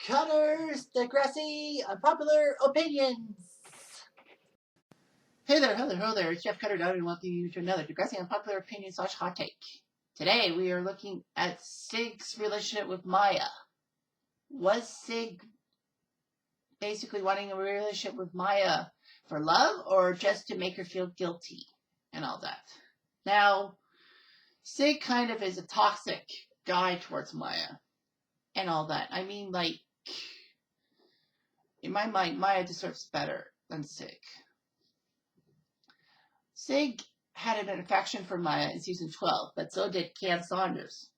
Connors, Degrassi, Unpopular Opinions. Hey there, hello there, it's Jeff Cutter down and welcome you to another Degrassi Unpopular Opinion / Hot Take. Today we are looking at Sig's relationship with Maya. Was Sig basically wanting a relationship with Maya for love or just to make her feel guilty and all that? Now, Sig kind of is a toxic guy towards Maya and all that. I mean, like, in my mind, Maya deserves better than Sig. Sig had an affection for Maya in season 12, but so did Cam Saunders.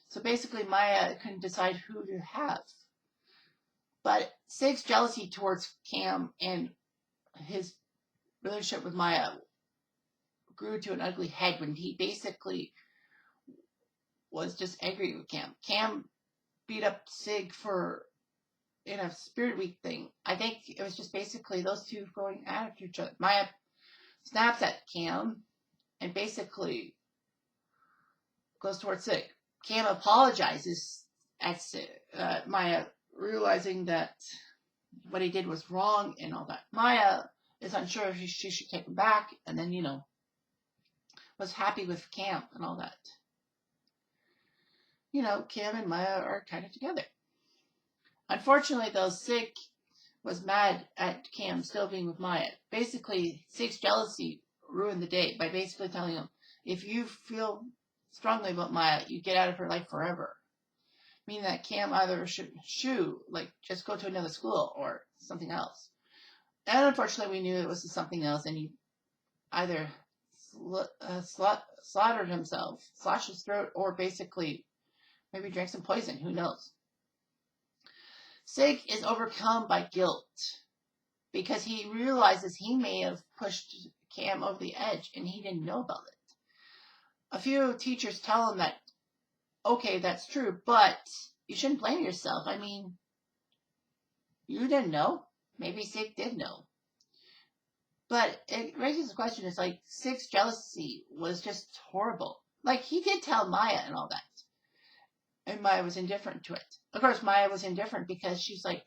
So basically, Maya couldn't decide who to have. But Sig's jealousy towards Cam and his relationship with Maya grew to an ugly head when he basically was just angry with Cam. Cam beat up Sig in a Spirit Week thing. I think it was just basically those two going at each other. Maya snaps at Cam and basically goes towards Sig. Cam apologizes at Maya, realizing that what he did was wrong and all that. Maya is unsure if she should take him back, and then, was happy with Cam and all that. Cam and Maya are kind of together. Unfortunately, though, Sig was mad at Cam still being with Maya. Basically, Sig's jealousy ruined the day by basically telling him, if you feel strongly about Maya, you get out of her life forever. Meaning that Cam either should just go to another school or something else. And unfortunately, we knew it was something else, and he either slaughtered himself, slashed his throat, or basically maybe drank some poison. Who knows? Sig is overcome by guilt because he realizes he may have pushed Cam over the edge and he didn't know about it. A few teachers tell him that, okay, that's true, but you shouldn't blame yourself. I mean, you didn't know. Maybe Sig did know. But it raises the question, it's like Sig's jealousy was just horrible. Like, he did tell Maya and all that. And Maya was indifferent to it. Of course, Maya was indifferent because she's like,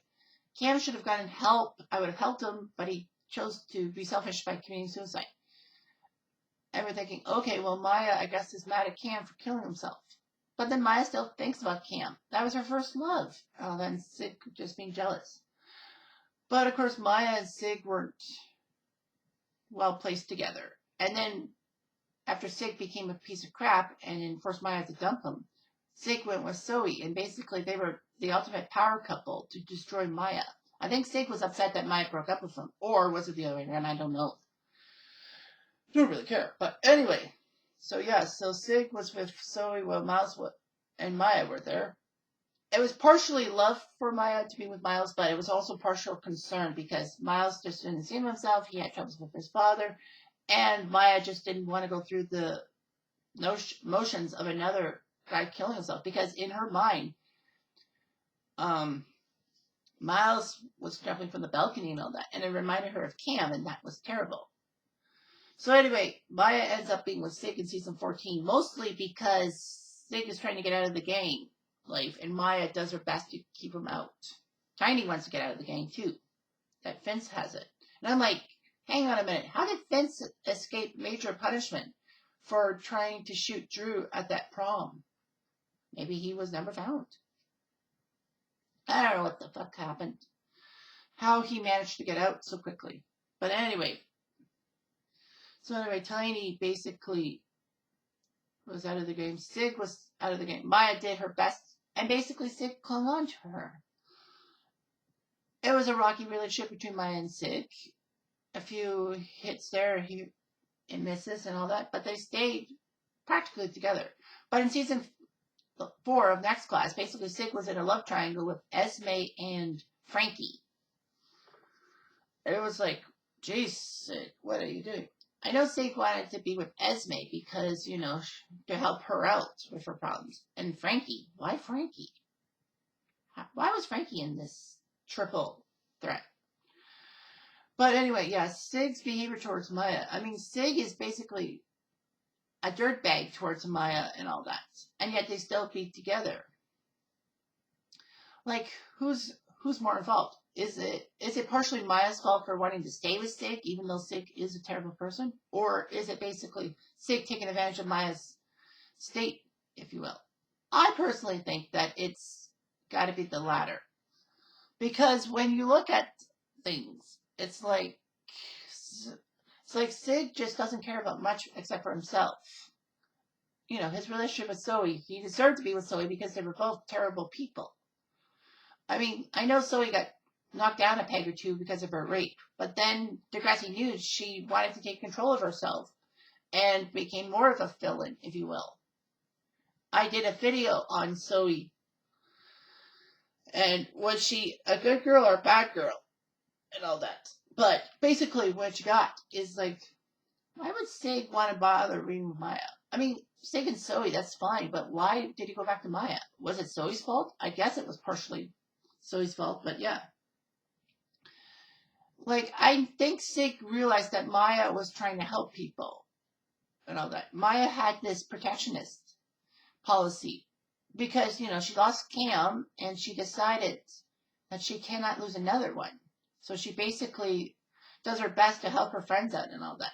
Cam should have gotten help. I would have helped him, but he chose to be selfish by committing suicide. And we're thinking, okay, well, Maya, I guess, is mad at Cam for killing himself. But then Maya still thinks about Cam. That was her first love. Then Sig just being jealous. But, of course, Maya and Sig weren't well placed together. And then, after Sig became a piece of crap and forced Maya to dump him, Sig went with Zoe, and basically they were the ultimate power couple to destroy Maya. I think Sig was upset that Maya broke up with him, or was it the other way around? I don't know. Don't really care. But anyway, so Sig was with Zoe while Miles and Maya were there. It was partially love for Maya to be with Miles, but it was also partial concern because Miles just didn't see himself. He had troubles with his father, and Maya just didn't want to go through the motions of another guy killing himself, because in her mind, Miles was jumping from the balcony and all that, and it reminded her of Cam, and that was terrible. So anyway, Maya ends up being with Sig in season 14, mostly because Sig is trying to get out of the gang life, and Maya does her best to keep him out. Tiny wants to get out of the gang too. That Vince has it. And I'm like, hang on a minute, how did Vince escape major punishment for trying to shoot Drew at that prom? Maybe he was never found. I don't know what the fuck happened. How he managed to get out so quickly. But anyway. Tiny basically was out of the game. Sig was out of the game. Maya did her best. And basically Sig clung on to her. It was a rocky relationship between Maya and Sig. A few hits there and misses and all that. But they stayed practically together. But in season 4 of Next Class, basically Sig was in a love triangle with Esme and Frankie. It was like, geez, Sig, what are you doing? I know Sig wanted to be with Esme because, to help her out with her problems. And Frankie, why Frankie? Why was Frankie in this triple threat? But anyway, Sig's behavior towards Maya. I mean, Sig is basically a dirtbag towards Maya and all that. And yet they still be together. Like, who's more involved? Is it partially Maya's fault for wanting to stay with Sig, even though Sig is a terrible person? Or is it basically Sig taking advantage of Maya's state, if you will? I personally think that it's got to be the latter. Because when you look at things, it's like Sig just doesn't care about much except for himself. You know, his relationship with Zoe, he deserved to be with Zoe because they were both terrible people. I mean, I know Zoe got knocked down a peg or two because of her rape, but then Degrassi knew she wanted to take control of herself and became more of a villain, if you will. I did a video on Zoe, and was she a good girl or a bad girl, and all that. But basically, what you got is like, why would Sig want to bother reading with Maya? I mean, Sig and Zoe, that's fine, but why did he go back to Maya? Was it Zoe's fault? I guess it was partially Zoe's fault, but yeah. Like, I think Sig realized that Maya was trying to help people and all that. Maya had this protectionist policy because, you know, she lost Cam and she decided that she cannot lose another one. So she basically does her best to help her friends out and all that.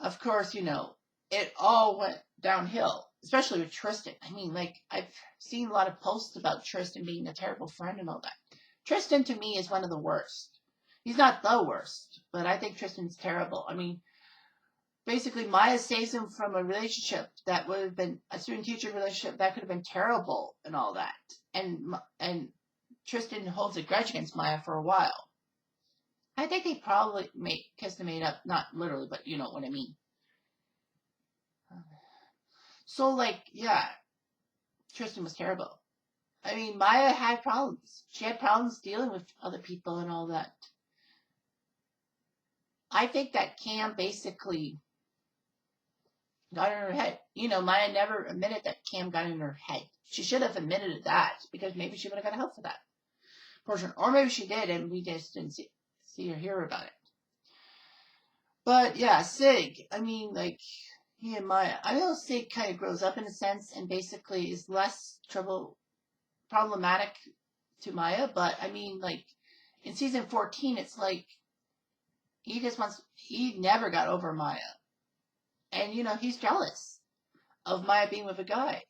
Of course, you know, it all went downhill, especially with Tristan. I mean, like, I've seen a lot of posts about Tristan being a terrible friend and all that. Tristan, to me, is one of the worst. He's not the worst, but I think Tristan's terrible. I mean, basically, Maya saves him from a relationship that would have been a student-teacher relationship that could have been terrible and all that. And Tristan holds a grudge against Maya for a while. I think they probably kissed and made up, not literally, but you know what I mean. So, like, yeah, Tristan was terrible. I mean, Maya had problems. She had problems dealing with other people and all that. I think that Cam basically got in her head. You know, Maya never admitted that Cam got in her head. She should have admitted that because maybe she would have got help for that portion. Or maybe she did and we just didn't see or hear about it. But yeah, Sig, I mean, like, he and Maya, I know Sig kind of grows up in a sense and basically is less problematic to Maya, but I mean, like, in season 14, it's like, he never got over Maya. And, you know, he's jealous of Maya being with a guy.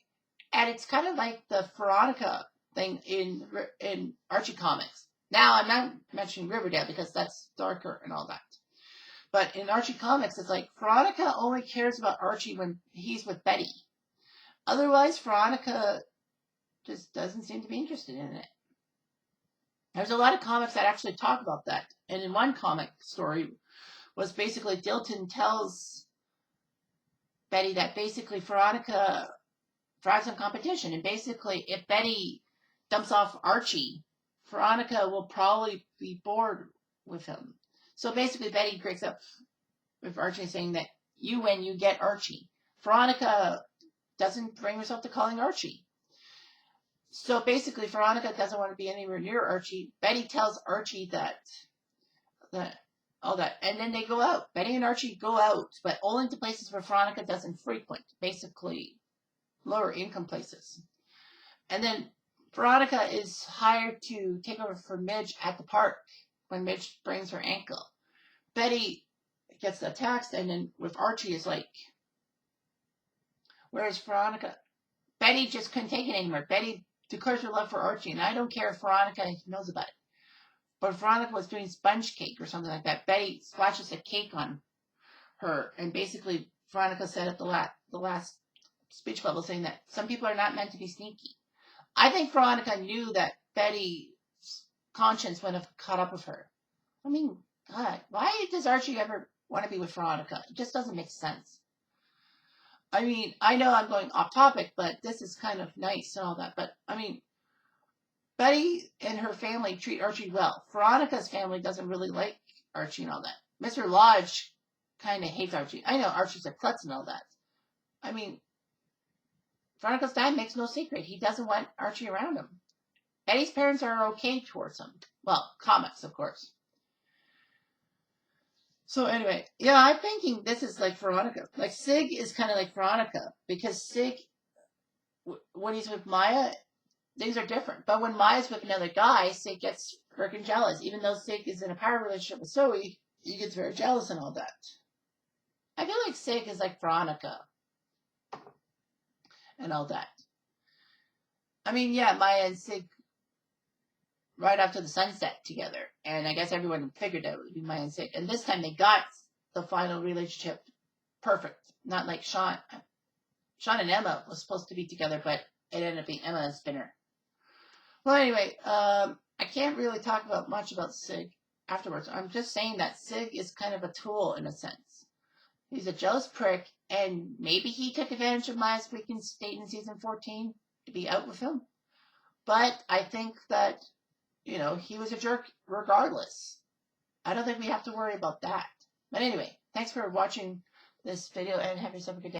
And it's kind of like the Veronica thing in Archie comics. Now, I'm not mentioning Riverdale because that's darker and all that. But in Archie comics, it's like Veronica only cares about Archie when he's with Betty. Otherwise, Veronica just doesn't seem to be interested in it. There's a lot of comics that actually talk about that. And in one comic story was basically Dilton tells Betty that basically Veronica thrives on competition. And basically, if Betty dumps off Archie, Veronica will probably be bored with him. So basically, Betty breaks up with Archie saying that you win, you get Archie. Veronica doesn't bring herself to calling Archie. So basically, Veronica doesn't want to be anywhere near Archie. Betty tells Archie that all that. And then they go out. Betty and Archie go out, but only to places where Veronica doesn't frequent. Basically, lower income places. And then Veronica is hired to take over for Midge at the park when Midge sprains her ankle. Betty gets the text, and then with Archie is like, where's Veronica? Betty just couldn't take it anymore. Betty declares her love for Archie, and I don't care if Veronica knows about it. But Veronica was doing sponge cake or something like that. Betty splashes a cake on her, and basically Veronica said at the last speech bubble saying that some people are not meant to be sneaky. I think Veronica knew that Betty's conscience would have caught up with her. I mean, God, why does Archie ever want to be with Veronica? It just doesn't make sense. I mean, I know I'm going off topic, but this is kind of nice and all that. But, I mean, Betty and her family treat Archie well. Veronica's family doesn't really like Archie and all that. Mr. Lodge kind of hates Archie. I know Archie's a klutz and all that. I mean, Veronica's dad makes no secret. He doesn't want Archie around him. Betty's parents are okay towards him. Well, comics, of course. So anyway, yeah, I'm thinking this is like Veronica. Like, Sig is kind of like Veronica. Because Sig, when he's with Maya, things are different. But when Maya's with another guy, Sig gets freaking jealous. Even though Sig is in a power relationship with Zoe, he gets very jealous and all that. I feel like Sig is like Veronica and all that. I mean, yeah, Maya and Sig right after the sunset together. And I guess everyone figured that it would be Maya and Sig. And this time they got the final relationship perfect. Not like Sean. Sean and Emma was supposed to be together, but it ended up being Emma and Spinner. Well, anyway, I can't really talk about much about Sig afterwards. I'm just saying that Sig is kind of a tool in a sense. He's a jealous prick, and maybe he took advantage of Maya's weakened state in season 14 to be out with him. But I think that, he was a jerk regardless. I don't think we have to worry about that. But anyway, thanks for watching this video and have yourself a good day.